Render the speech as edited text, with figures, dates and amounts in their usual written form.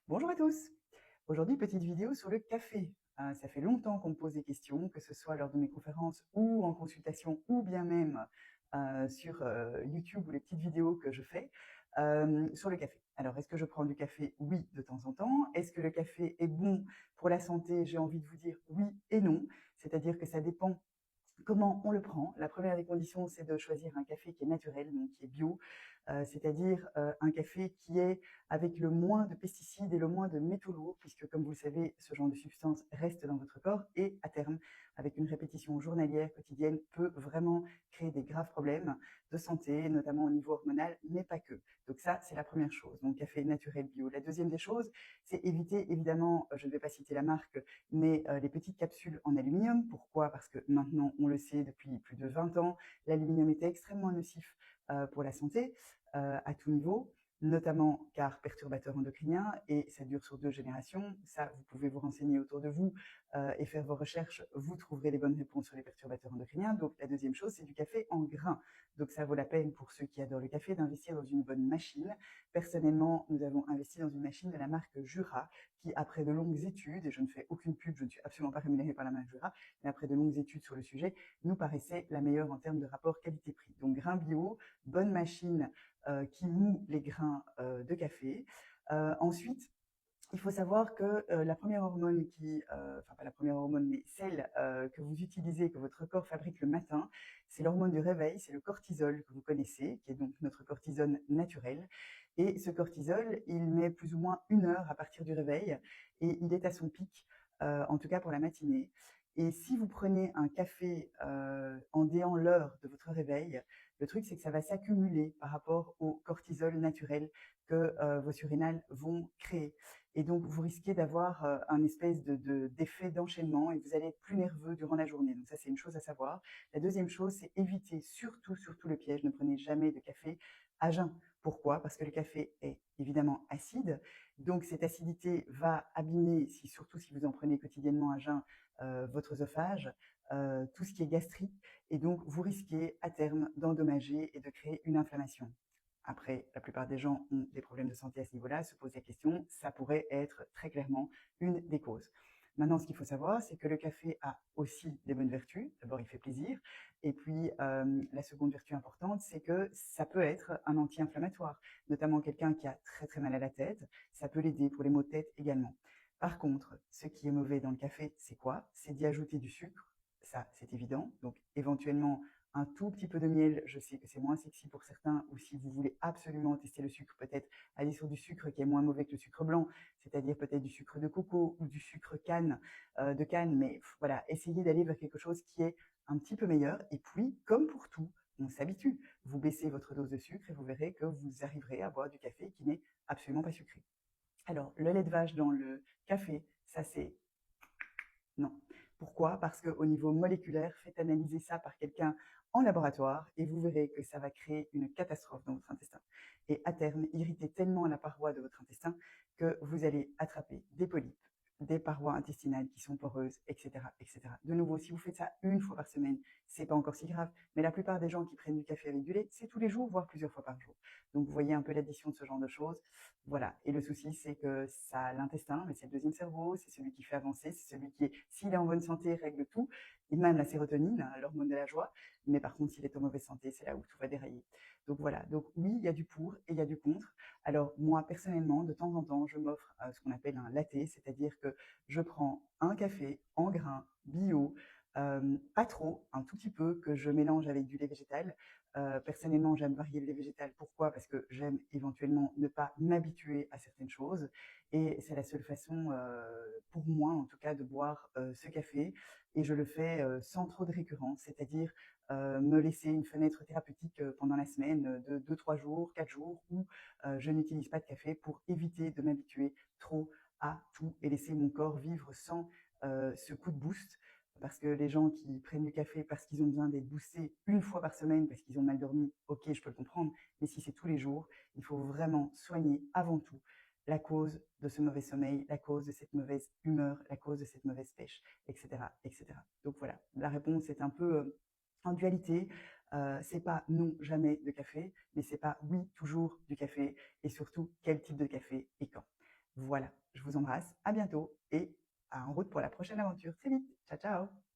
Bonjour à tous. Aujourd'hui, petite vidéo sur le café. Ça fait longtemps qu'on me pose des questions, que ce soit lors de mes conférences ou en consultation ou bien même sur YouTube ou les petites vidéos que je fais sur le café. Alors, est-ce que je prends du café? Oui, de temps en temps. Est-ce que le café est bon pour la santé? J'ai envie de vous dire oui et non. C'est-à-dire que ça dépend comment on le prend. La première des conditions, c'est de choisir un café qui est naturel, donc qui est bio, c'est-à-dire un café qui est avec le moins de pesticides et le moins de métaux lourds, puisque comme vous le savez, ce genre de substance reste dans votre corps et à terme, avec une répétition journalière, quotidienne, peut vraiment créer des graves problèmes de santé, notamment au niveau hormonal, mais pas que. Donc ça, c'est la première chose. Donc café naturel bio. La deuxième des choses, c'est éviter évidemment, je ne vais pas citer la marque, mais les petites capsules en aluminium. Pourquoi? Parce que maintenant, on le sait depuis plus de 20 ans, l'aluminium était extrêmement nocif pour la santé à tout niveau, notamment car perturbateur endocrinien, et ça dure sur 2 générations. Ça, vous pouvez vous renseigner autour de vous et faire vos recherches, vous trouverez les bonnes réponses sur les perturbateurs endocriniens. Donc la deuxième chose, c'est du café en grains. Donc ça vaut la peine pour ceux qui adorent le café d'investir dans une bonne machine. Personnellement, nous avons investi dans une machine de la marque Jura qui, après de longues études, et je ne fais aucune pub, je ne suis absolument pas rémunérée par la marque Jura, mais après de longues études sur le sujet, nous paraissait la meilleure en termes de rapport qualité-prix. Donc grains bio, bonne machine qui moue les grains de café. Ensuite, il faut savoir que la première hormone enfin pas la première hormone, mais celle que vous utilisez, que votre corps fabrique le matin, c'est l'hormone du réveil, c'est le cortisol que vous connaissez, qui est donc notre cortisone naturel. Et ce cortisol, il met plus ou moins 1 heure à partir du réveil et il est à son pic, en tout cas pour la matinée. Et si vous prenez un café en déant l'heure de votre réveil, le truc c'est que ça va s'accumuler par rapport au cortisol naturel que vos surrénales vont créer. Et donc, vous risquez d'avoir un espèce d'effet d'enchaînement et vous allez être plus nerveux durant la journée. Donc ça, c'est une chose à savoir. La deuxième chose, c'est éviter surtout le piège. Ne prenez jamais de café à jeun. Pourquoi? Parce que le café est évidemment acide. Donc cette acidité va abîmer, surtout si vous en prenez quotidiennement à jeun, votre œsophage, tout ce qui est gastrique. Et donc, vous risquez à terme d'endommager et de créer une inflammation. Après, la plupart des gens ont des problèmes de santé à ce niveau-là, se posent la question, ça pourrait être très clairement une des causes. Maintenant, ce qu'il faut savoir, c'est que le café a aussi des bonnes vertus. D'abord, il fait plaisir. Et puis, la seconde vertu importante, c'est que ça peut être un anti-inflammatoire, notamment quelqu'un qui a très très mal à la tête. Ça peut l'aider pour les maux de tête également. Par contre, ce qui est mauvais dans le café, c'est quoi? C'est d'y ajouter du sucre. Ça, c'est évident. Donc, éventuellement, un tout petit peu de miel, je sais que c'est moins sexy pour certains, ou si vous voulez absolument tester le sucre, peut-être aller sur du sucre qui est moins mauvais que le sucre blanc, c'est-à-dire peut-être du sucre de coco ou du sucre de canne, mais voilà, essayez d'aller vers quelque chose qui est un petit peu meilleur. Et puis, comme pour tout, on s'habitue. Vous baissez votre dose de sucre et vous verrez que vous arriverez à boire du café qui n'est absolument pas sucré. Alors, le lait de vache dans le café, ça c'est non. Pourquoi? Parce qu'au niveau moléculaire, faites analyser ça par quelqu'un en laboratoire et vous verrez que ça va créer une catastrophe dans votre intestin. Et à terme, irriter tellement la paroi de votre intestin que vous allez attraper des polypes, des parois intestinales qui sont poreuses, etc., etc. De nouveau, si vous faites ça 1 fois par semaine, c'est pas encore si grave, mais la plupart des gens qui prennent du café avec du lait, c'est tous les jours, voire plusieurs fois par jour. Donc, vous voyez un peu l'addition de ce genre de choses. Voilà. Et le souci, c'est que ça, l'intestin, mais c'est le deuxième cerveau, c'est celui qui fait avancer, c'est celui qui, s'il est en bonne santé, règle tout, et même la sérotonine, hein, l'hormone de la joie. Mais par contre, s'il est en mauvaise santé, c'est là où tout va dérailler. Donc voilà. Donc oui, il y a du pour et il y a du contre. Alors moi, personnellement, de temps en temps, je m'offre ce qu'on appelle un latte, c'est-à-dire que je prends un café en grains, bio, pas trop, un tout petit peu, que je mélange avec du lait végétal. Personnellement, j'aime varier le lait végétal. Pourquoi? Parce que j'aime éventuellement ne pas m'habituer à certaines choses. Et c'est la seule façon, pour moi en tout cas, de boire ce café. Et je le fais sans trop de récurrence, c'est-à-dire me laisser une fenêtre thérapeutique pendant la semaine de 2, 3 jours, 4 jours, où je n'utilise pas de café pour éviter de m'habituer trop à tout et laisser mon corps vivre sans ce coup de boost. Parce que les gens qui prennent du café parce qu'ils ont besoin d'être boostés 1 fois par semaine parce qu'ils ont mal dormi, ok, je peux le comprendre. Mais si c'est tous les jours, il faut vraiment soigner avant tout la cause de ce mauvais sommeil, la cause de cette mauvaise humeur, la cause de cette mauvaise pêche, etc., etc. Donc voilà, la réponse est un peu en dualité. C'est pas non jamais de café, mais c'est pas oui toujours du café, et surtout quel type de café et quand. Voilà, je vous embrasse, à bientôt et en route pour la prochaine aventure. C'est vite, ciao ciao!